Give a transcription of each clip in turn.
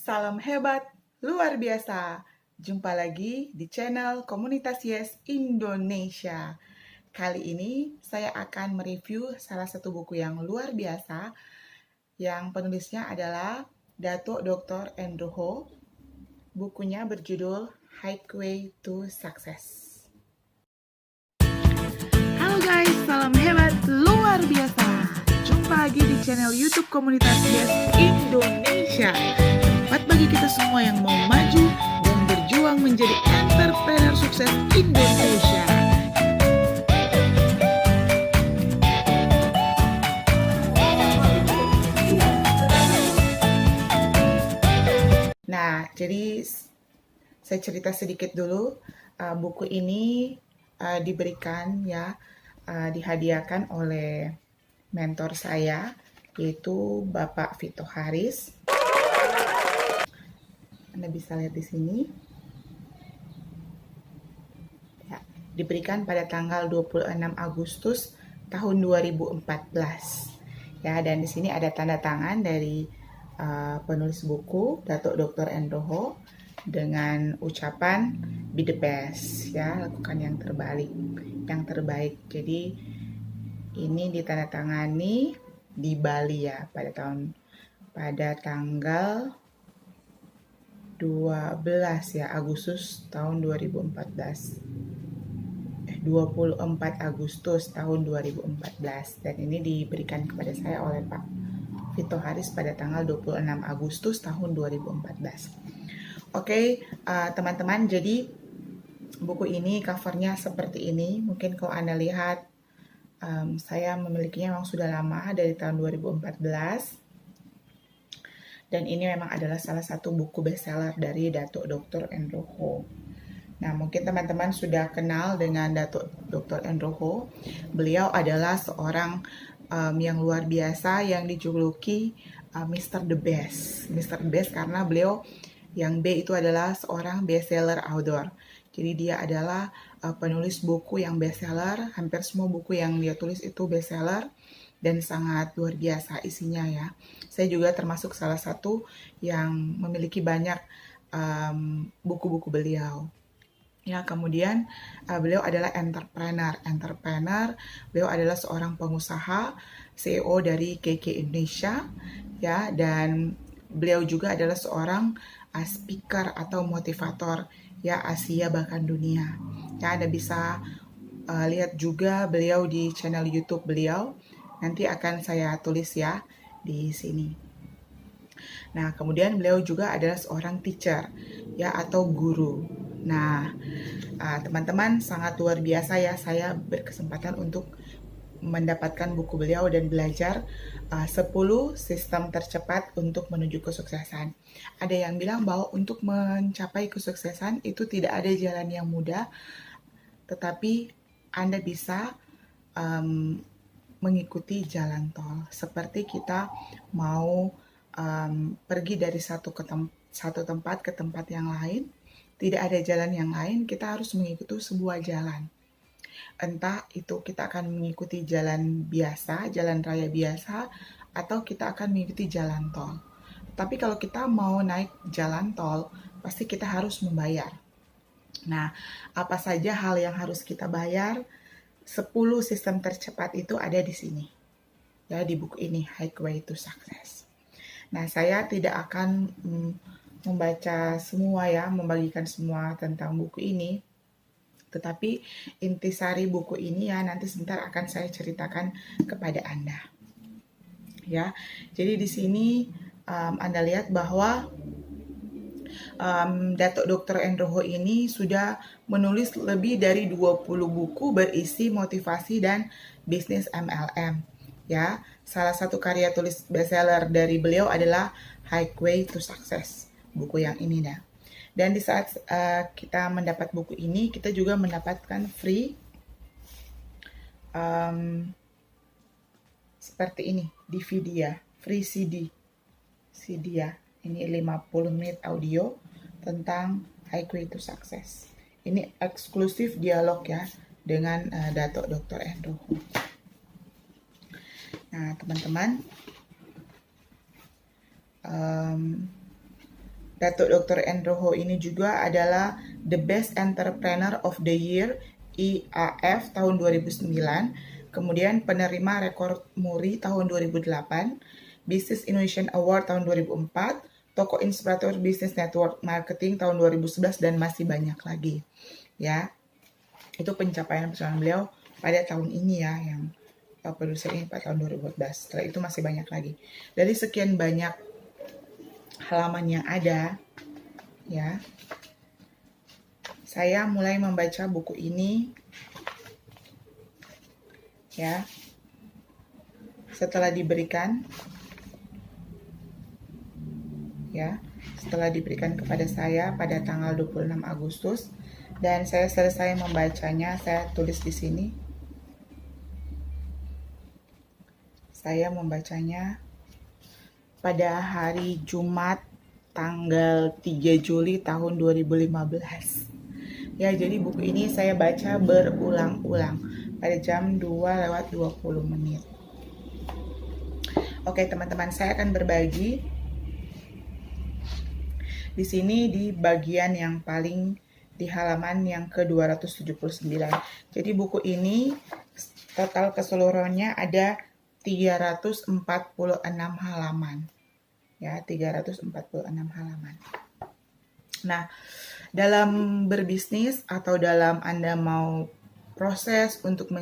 Salam hebat, luar biasa. Jumpa lagi di channel Komunitas Yes Indonesia. Kali ini saya akan mereview salah satu buku yang luar biasa yang penulisnya adalah Dato Dr. Andrew Ho. Bukunya berjudul Highway to Success. Halo guys, salam hebat, luar biasa. Jumpa lagi di channel YouTube Komunitas Yes Indonesia. Tempat bagi kita semua yang mau maju dan berjuang menjadi entrepreneur sukses Indonesia. Nah, jadi saya cerita sedikit dulu. Buku ini diberikan dihadiahkan oleh mentor saya, yaitu Bapak Vito Haris. Anda bisa lihat di sini. Ya, diberikan pada tanggal 26 Agustus tahun 2014. Ya, dan di sini ada tanda tangan dari penulis buku, Dato Dr. Andrew Ho, dengan ucapan be the best, ya, lakukan yang terbaik. Jadi ini ditandatangani di Bali ya pada tanggal 12 ya Agustus tahun 2014. 24 Agustus tahun 2014, dan ini diberikan kepada saya oleh Pak Vito Haris pada tanggal 26 Agustus tahun 2014. Oke, teman-teman, jadi buku ini covernya seperti ini. Mungkin kalau Anda lihat, saya memilikinya memang sudah lama, dari tahun 2014. Dan ini memang adalah salah satu buku bestseller dari Dato Dr. Andrew Ho. Nah, mungkin teman-teman sudah kenal dengan Dato Dr. Andrew Ho. Beliau adalah seorang yang luar biasa yang dijuluki Mr. The Best. Mr. The Best karena beliau yang B itu adalah seorang bestseller author. Jadi dia adalah penulis buku yang bestseller. Hampir semua buku yang dia tulis itu bestseller dan sangat luar biasa isinya ya. Saya juga termasuk salah satu yang memiliki banyak buku-buku beliau. Ya, kemudian beliau adalah entrepreneur. Beliau adalah seorang pengusaha, CEO dari KK Indonesia, ya, dan beliau juga adalah seorang speaker atau motivator, ya, Asia bahkan dunia. Ya, Anda bisa lihat juga beliau di channel YouTube beliau. Nanti akan saya tulis ya di sini. Nah, kemudian beliau juga adalah seorang teacher, ya, atau guru. Nah, teman-teman, sangat luar biasa ya, saya berkesempatan untuk mendapatkan buku beliau dan belajar 10 sistem tercepat untuk menuju kesuksesan. Ada yang bilang bahwa untuk mencapai kesuksesan itu tidak ada jalan yang mudah, tetapi Anda bisa mengikuti jalan tol. Seperti kita mau pergi dari satu tempat ke tempat yang lain, tidak ada jalan yang lain, kita harus mengikuti sebuah jalan. Entah itu kita akan mengikuti jalan biasa, jalan raya biasa, atau kita akan mengikuti jalan tol. Tapi kalau kita mau naik jalan tol, pasti kita harus membayar. Nah, apa saja hal yang harus kita bayar? 10 sistem tercepat itu ada di sini. Ya, di buku ini, Highway to Success. Nah, saya tidak akan membaca semua ya, membagikan semua tentang buku ini. Tetapi intisari buku ini ya nanti sebentar akan saya ceritakan kepada Anda. Ya, jadi di sini Anda lihat bahwa Dato Dr. Andrew Ho ini sudah menulis lebih dari 20 buku berisi motivasi dan bisnis MLM. Ya, salah satu karya tulis bestseller dari beliau adalah Highway to Success, buku yang ini dah. Dan di saat kita mendapat buku ini, kita juga mendapatkan free seperti ini, DVD ya, free CD ya. Ini 50 menit audio tentang Highway to Success. Ini eksklusif dialog ya dengan Dato Dr. Andrew Ho. Nah, teman-teman, Datuk Dr. Andrew Ho ini juga adalah The Best Entrepreneur of the Year IAF tahun 2009, kemudian penerima rekor Muri tahun 2008, Business Innovation Award tahun 2004, Tokoh Inspirator Business Network Marketing tahun 2011, dan masih banyak lagi. Ya, itu pencapaian beliau pada tahun ini ya, yang produser ini pada tahun 2014. Setelah itu masih banyak lagi. Dari sekian banyak halaman yang ada, ya, saya mulai membaca buku ini, ya, setelah diberikan kepada saya pada tanggal 26 Agustus, dan saya selesai membacanya. Saya tulis di sini. Saya membacanya pada hari Jumat tanggal 3 Juli tahun 2015. Ya, jadi buku ini saya baca berulang-ulang pada jam 2:20. Oke, teman-teman, saya akan berbagi di sini di bagian yang paling di halaman yang ke-279. Jadi buku ini total keseluruhannya ada 346 halaman. Ya, 346 halaman. Nah, dalam berbisnis atau dalam Anda mau proses untuk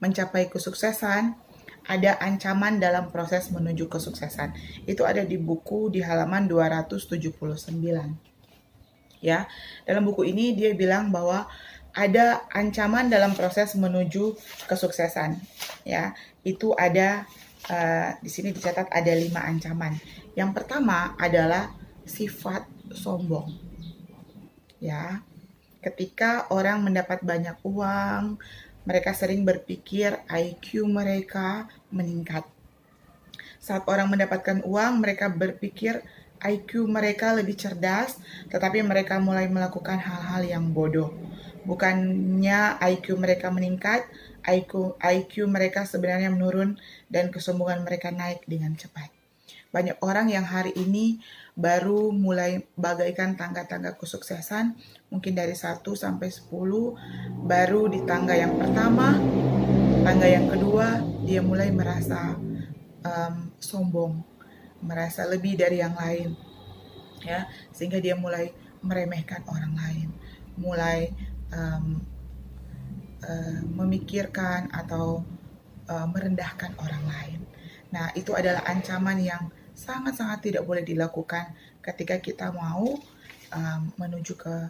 mencapai kesuksesan, ada ancaman dalam proses menuju kesuksesan. Itu ada di buku di halaman 279. Ya, dalam buku ini dia bilang bahwa ada ancaman dalam proses menuju kesuksesan. Ya, itu ada di sini dicatat ada 5 ancaman. Yang pertama adalah sifat sombong. Ya, ketika orang mendapat banyak uang, mereka sering berpikir IQ mereka meningkat. Saat orang mendapatkan uang, mereka berpikir IQ mereka lebih cerdas, tetapi mereka mulai melakukan hal-hal yang bodoh. Bukannya IQ mereka meningkat, IQ mereka sebenarnya menurun dan kesombongan mereka naik dengan cepat. Banyak orang yang hari ini baru mulai bagaikan tangga-tangga kesuksesan, mungkin dari 1 sampai 10, baru di tangga yang pertama, tangga yang kedua, dia mulai merasa sombong, merasa lebih dari yang lain, ya, sehingga dia mulai meremehkan orang lain, mulai memikirkan atau merendahkan orang lain. Nah, itu adalah ancaman yang sangat-sangat tidak boleh dilakukan ketika kita mau menuju ke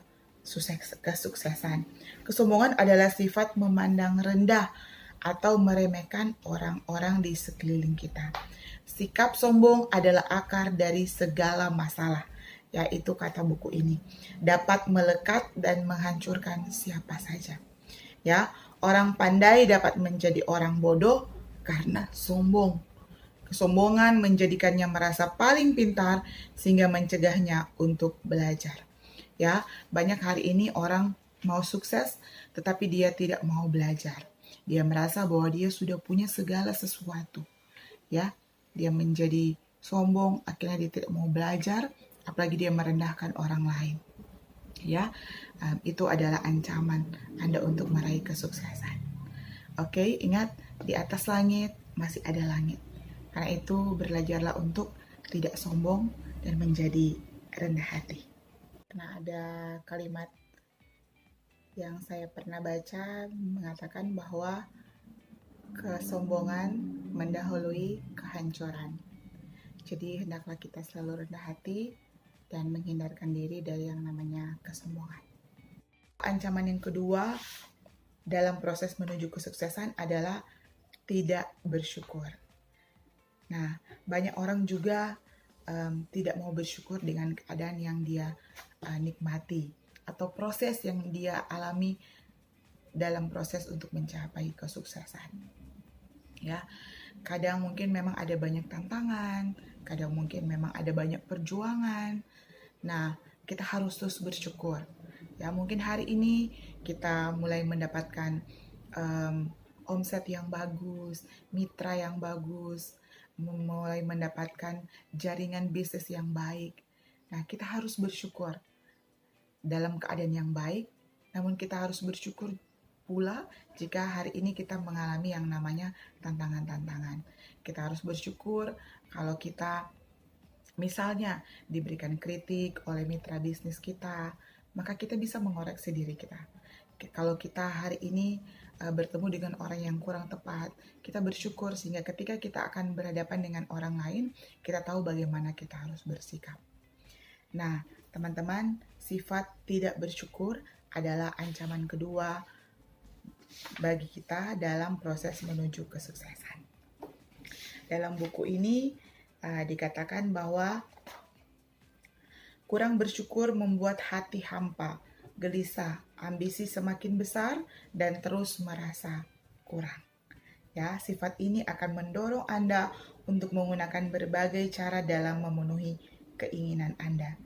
kesuksesan. Kesombongan adalah sifat memandang rendah atau meremehkan orang-orang di sekeliling kita. Sikap sombong adalah akar dari segala masalah, yaitu kata buku ini, dapat melekat dan menghancurkan siapa saja. Ya, orang pandai dapat menjadi orang bodoh karena sombong. Kesombongan menjadikannya merasa paling pintar sehingga mencegahnya untuk belajar. Ya, banyak hari ini orang mau sukses tetapi dia tidak mau belajar. Dia merasa bahwa dia sudah punya segala sesuatu. Ya, dia menjadi sombong, akhirnya dia tidak mau belajar, apalagi dia merendahkan orang lain. Ya, itu adalah ancaman Anda untuk meraih kesuksesan. Oke, ingat, di atas langit masih ada langit. Karena itu belajarlah untuk tidak sombong dan menjadi rendah hati. Nah, ada kalimat yang saya pernah baca mengatakan bahwa kesombongan mendahului kehancuran. Jadi hendaklah kita selalu rendah hati dan menghindarkan diri dari yang namanya kesombongan. Ancaman yang kedua dalam proses menuju kesuksesan adalah tidak bersyukur. Nah, banyak orang juga tidak mau bersyukur dengan keadaan yang dia nikmati atau proses yang dia alami dalam proses untuk mencapai kesuksesan. Ya, kadang mungkin memang ada banyak tantangan, kadang mungkin memang ada banyak perjuangan. Nah, kita harus terus bersyukur. Ya, mungkin hari ini kita mulai mendapatkan omset yang bagus, mitra yang bagus, mulai mendapatkan jaringan bisnis yang baik. Nah, kita harus bersyukur dalam keadaan yang baik, namun kita harus bersyukur pula jika hari ini kita mengalami yang namanya tantangan-tantangan. Kita harus bersyukur kalau kita misalnya diberikan kritik oleh mitra bisnis kita, maka kita bisa mengoreksi diri kita. Kalau kita hari ini bertemu dengan orang yang kurang tepat, kita bersyukur sehingga ketika kita akan berhadapan dengan orang lain, kita tahu bagaimana kita harus bersikap. Nah, teman-teman, sifat tidak bersyukur adalah ancaman kedua bagi kita dalam proses menuju kesuksesan. Dalam buku ini dikatakan bahwa kurang bersyukur membuat hati hampa, gelisah, ambisi semakin besar, dan terus merasa kurang. Ya, sifat ini akan mendorong Anda untuk menggunakan berbagai cara dalam memenuhi keinginan Anda.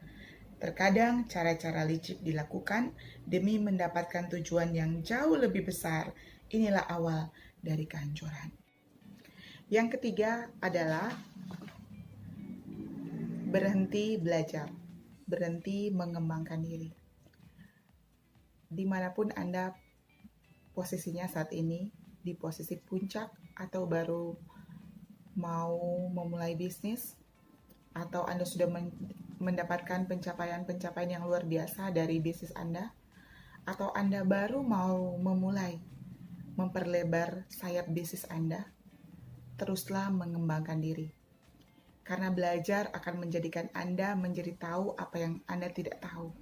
Terkadang cara-cara licik dilakukan demi mendapatkan tujuan yang jauh lebih besar. Inilah awal dari kehancuran. Yang ketiga adalah berhenti belajar, berhenti mengembangkan diri. Dimanapun Anda posisinya saat ini, di posisi puncak atau baru mau memulai bisnis, atau Anda sudah mendapatkan pencapaian-pencapaian yang luar biasa dari bisnis Anda, atau Anda baru mau memulai memperlebar sayap bisnis Anda, teruslah mengembangkan diri. Karena belajar akan menjadikan Anda menjadi tahu apa yang Anda tidak tahu.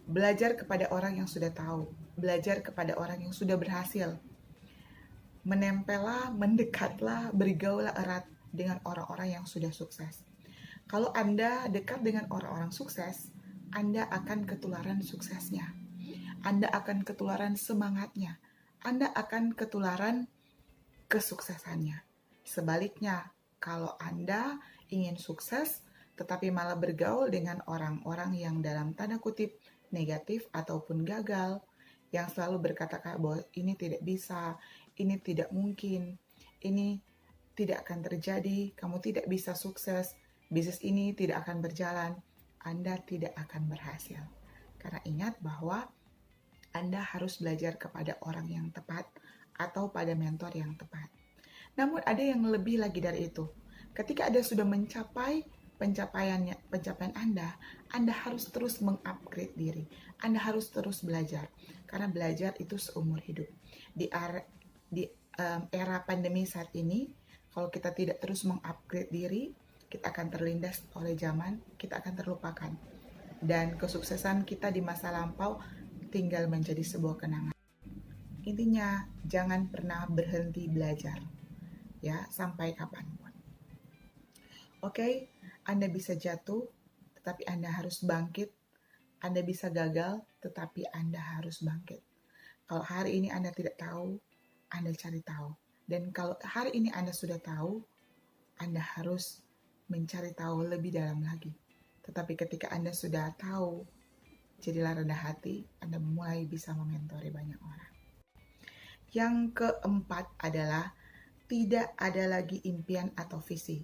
Belajar kepada orang yang sudah tahu, belajar kepada orang yang sudah berhasil. Menempellah, mendekatlah, bergaullah erat dengan orang-orang yang sudah sukses. Kalau Anda dekat dengan orang-orang sukses, Anda akan ketularan suksesnya. Anda akan ketularan semangatnya. Anda akan ketularan kesuksesannya. Sebaliknya, kalau Anda ingin sukses, tetapi malah bergaul dengan orang-orang yang dalam tanda kutip negatif ataupun gagal, yang selalu berkata bahwa ini tidak bisa, ini tidak mungkin, ini tidak akan terjadi, kamu tidak bisa sukses, bisnis ini tidak akan berjalan, Anda tidak akan berhasil. Karena ingat bahwa Anda harus belajar kepada orang yang tepat atau pada mentor yang tepat. Namun ada yang lebih lagi dari itu. Ketika Anda sudah mencapai pencapaian Anda harus terus mengupgrade diri. Anda harus terus belajar. Karena belajar itu seumur hidup. Di era pandemi saat ini, kalau kita tidak terus mengupgrade diri, kita akan terlindas oleh zaman, kita akan terlupakan. Dan kesuksesan kita di masa lampau tinggal menjadi sebuah kenangan. Intinya, jangan pernah berhenti belajar. Ya, sampai kapanpun. Oke, Anda bisa jatuh, tetapi Anda harus bangkit. Anda bisa gagal, tetapi Anda harus bangkit. Kalau hari ini Anda tidak tahu, Anda cari tahu. Dan kalau hari ini Anda sudah tahu, Anda harus mencari tahu lebih dalam lagi. Tetapi ketika Anda sudah tahu, jadilah rendah hati, Anda mulai bisa mementori banyak orang. Yang keempat adalah tidak ada lagi impian atau visi.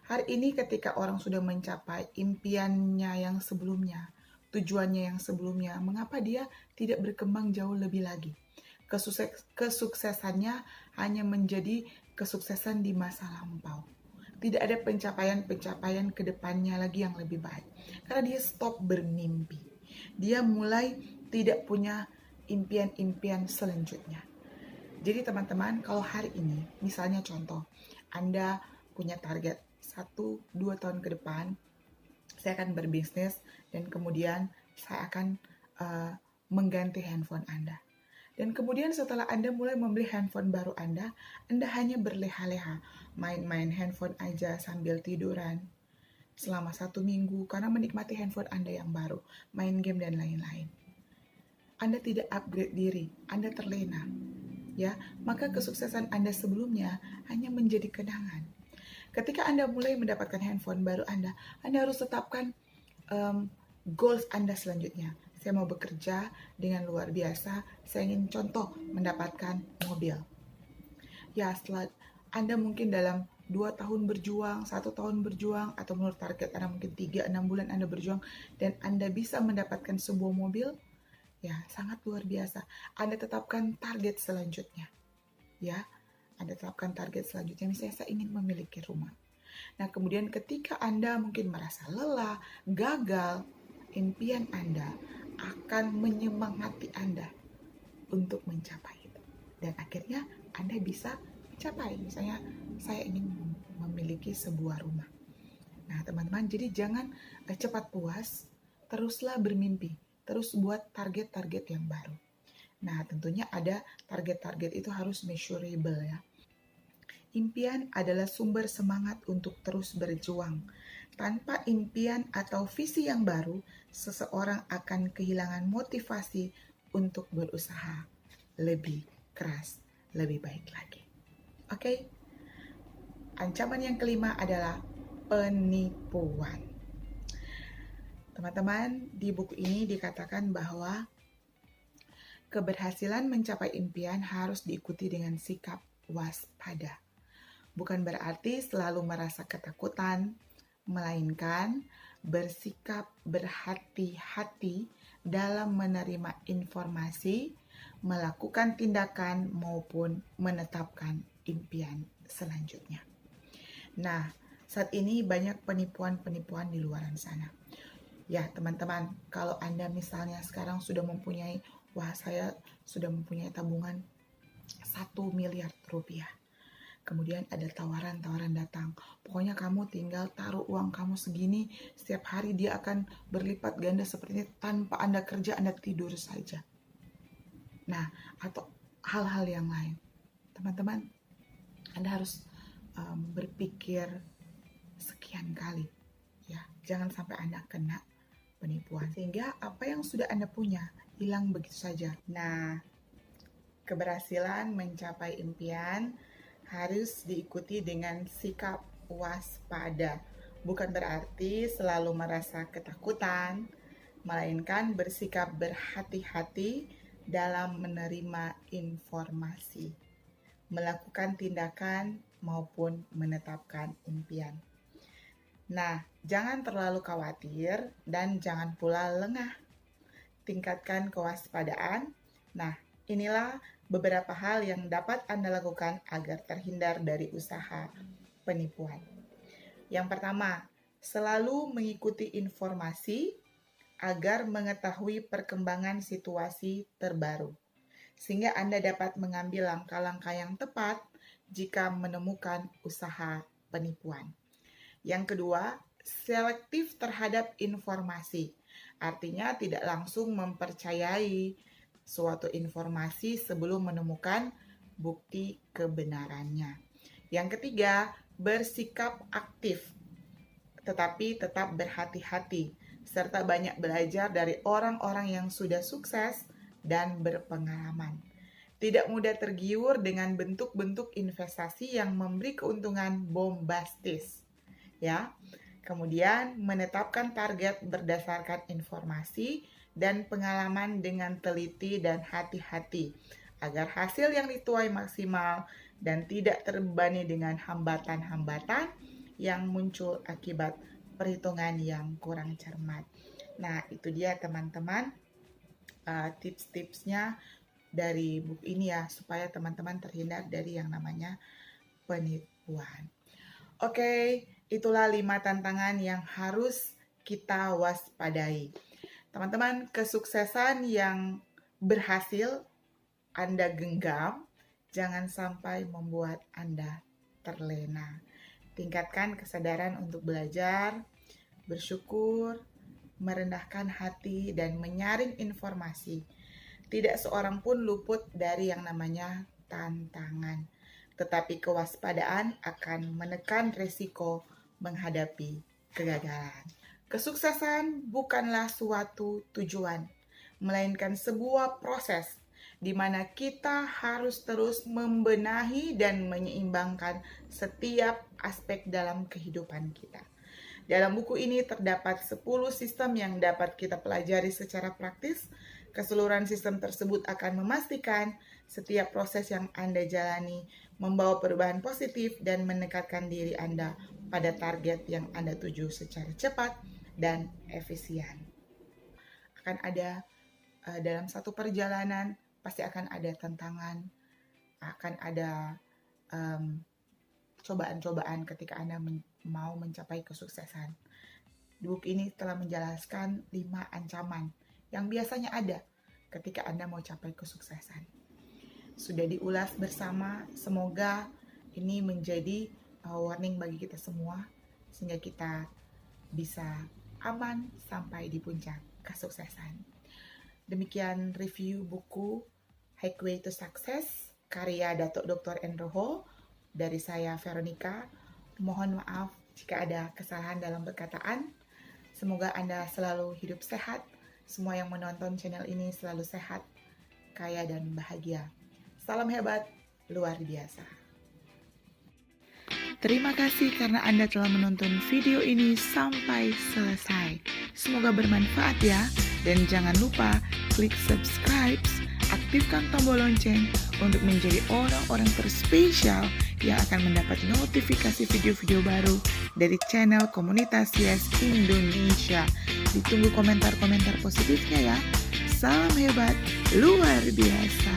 Hari ini ketika orang sudah mencapai impiannya yang sebelumnya, tujuannya yang sebelumnya, mengapa dia tidak berkembang jauh lebih lagi? Kesuksesannya hanya menjadi kesuksesan di masa lampau. Tidak ada pencapaian-pencapaian ke depannya lagi yang lebih baik. Karena dia stop bermimpi. Dia mulai tidak punya impian-impian selanjutnya. Jadi teman-teman, kalau hari ini, misalnya contoh, Anda punya target 1-2 tahun ke depan, saya akan berbisnis dan kemudian saya akan mengganti handphone Anda. Dan kemudian setelah Anda mulai membeli handphone baru Anda hanya berleha-leha, main-main handphone aja sambil tiduran selama 1 minggu karena menikmati handphone Anda yang baru, main game dan lain-lain. Anda tidak upgrade diri, Anda terlena. Ya, maka kesuksesan Anda sebelumnya hanya menjadi kenangan. Ketika Anda mulai mendapatkan handphone baru Anda harus tetapkan goals Anda selanjutnya. Saya mau bekerja dengan luar biasa, saya ingin contoh mendapatkan mobil. Ya, setelah Anda mungkin dalam 2 tahun berjuang, 1 tahun berjuang, atau menurut target Anda mungkin 3-6 bulan Anda berjuang, dan Anda bisa mendapatkan sebuah mobil, ya sangat luar biasa. Anda tetapkan target selanjutnya, ya. Anda tetapkan target selanjutnya, misalnya saya ingin memiliki rumah. Nah, kemudian ketika Anda mungkin merasa lelah, gagal, impian Anda akan menyemangati Anda untuk mencapai itu. Dan akhirnya Anda bisa mencapai. Misalnya, saya ingin memiliki sebuah rumah. Nah, teman-teman, jadi jangan cepat puas, teruslah bermimpi, terus buat target-target yang baru. Nah, tentunya ada target-target itu harus measurable ya. Impian adalah sumber semangat untuk terus berjuang. Tanpa impian atau visi yang baru, seseorang akan kehilangan motivasi untuk berusaha lebih keras, lebih baik lagi. Oke? Ancaman yang kelima adalah penipuan. Teman-teman, di buku ini dikatakan bahwa keberhasilan mencapai impian harus diikuti dengan sikap waspada. Bukan berarti selalu merasa ketakutan, melainkan bersikap berhati-hati dalam menerima informasi, melakukan tindakan, maupun menetapkan impian selanjutnya. Nah, saat ini banyak penipuan-penipuan di luar sana. Ya, teman-teman, kalau Anda misalnya sekarang sudah mempunyai, saya sudah mempunyai tabungan 1 miliar rupiah. Kemudian ada tawaran-tawaran datang. Pokoknya kamu tinggal taruh uang kamu segini, setiap hari dia akan berlipat ganda seperti ini tanpa Anda kerja, Anda tidur saja. Nah, atau hal-hal yang lain. Teman-teman, Anda harus berpikir sekian kali. Ya, jangan sampai Anda kena penipuan. Sehingga apa yang sudah Anda punya hilang begitu saja. Nah, keberhasilan mencapai impian harus diikuti dengan sikap waspada. Bukan berarti selalu merasa ketakutan, melainkan bersikap berhati-hati dalam menerima informasi, melakukan tindakan maupun menetapkan impian. Nah, jangan terlalu khawatir dan jangan pula lengah. Tingkatkan kewaspadaan. Nah, inilah beberapa hal yang dapat Anda lakukan agar terhindar dari usaha penipuan. Yang pertama, selalu mengikuti informasi agar mengetahui perkembangan situasi terbaru, sehingga Anda dapat mengambil langkah-langkah yang tepat jika menemukan usaha penipuan. Yang kedua, selektif terhadap informasi, artinya tidak langsung mempercayai suatu informasi sebelum menemukan bukti kebenarannya. Yang ketiga, bersikap aktif, tetapi tetap berhati-hati, serta banyak belajar dari orang-orang yang sudah sukses dan berpengalaman. Tidak mudah tergiur dengan bentuk-bentuk investasi yang memberi keuntungan bombastis. Ya. Kemudian, menetapkan target berdasarkan informasi dan pengalaman dengan teliti dan hati-hati agar hasil yang dituai maksimal dan tidak terbebani dengan hambatan-hambatan yang muncul akibat perhitungan yang kurang cermat. Nah, itu dia teman-teman tips-tipsnya dari buku ini ya, supaya teman-teman terhindar dari yang namanya penipuan. Oke, itulah 5 tantangan yang harus kita waspadai. Teman-teman, kesuksesan yang berhasil Anda genggam, jangan sampai membuat Anda terlena. Tingkatkan kesadaran untuk belajar, bersyukur, merendahkan hati, dan menyaring informasi. Tidak seorang pun luput dari yang namanya tantangan. Tetapi kewaspadaan akan menekan resiko menghadapi kegagalan. Kesuksesan bukanlah suatu tujuan, melainkan sebuah proses di mana kita harus terus membenahi dan menyeimbangkan setiap aspek dalam kehidupan kita. Dalam buku ini terdapat 10 sistem yang dapat kita pelajari secara praktis. Keseluruhan sistem tersebut akan memastikan setiap proses yang Anda jalani membawa perubahan positif dan mendekatkan diri Anda pada target yang Anda tuju secara cepat dan efisien. Akan ada dalam satu perjalanan, pasti akan ada tantangan, akan ada cobaan-cobaan ketika Anda mau mencapai kesuksesan. Buku ini telah menjelaskan 5 ancaman yang biasanya ada ketika Anda mau capai kesuksesan. Sudah diulas bersama, semoga ini menjadi warning bagi kita semua, sehingga kita bisa aman sampai di puncak kesuksesan. Demikian review buku Highway to Success, karya Datuk Dr. Enroho, dari saya Veronica. Mohon maaf jika ada kesalahan dalam perkataan. Semoga Anda selalu hidup sehat. Semua yang menonton channel ini selalu sehat, kaya dan bahagia. Salam hebat, luar biasa. Terima kasih karena Anda telah menonton video ini sampai selesai. Semoga bermanfaat ya. Dan jangan lupa klik subscribe, aktifkan tombol lonceng untuk menjadi orang-orang terspesial yang akan mendapat notifikasi video-video baru dari channel Komunitas Yes Indonesia. Ditunggu komentar-komentar positifnya ya. Salam hebat, luar biasa.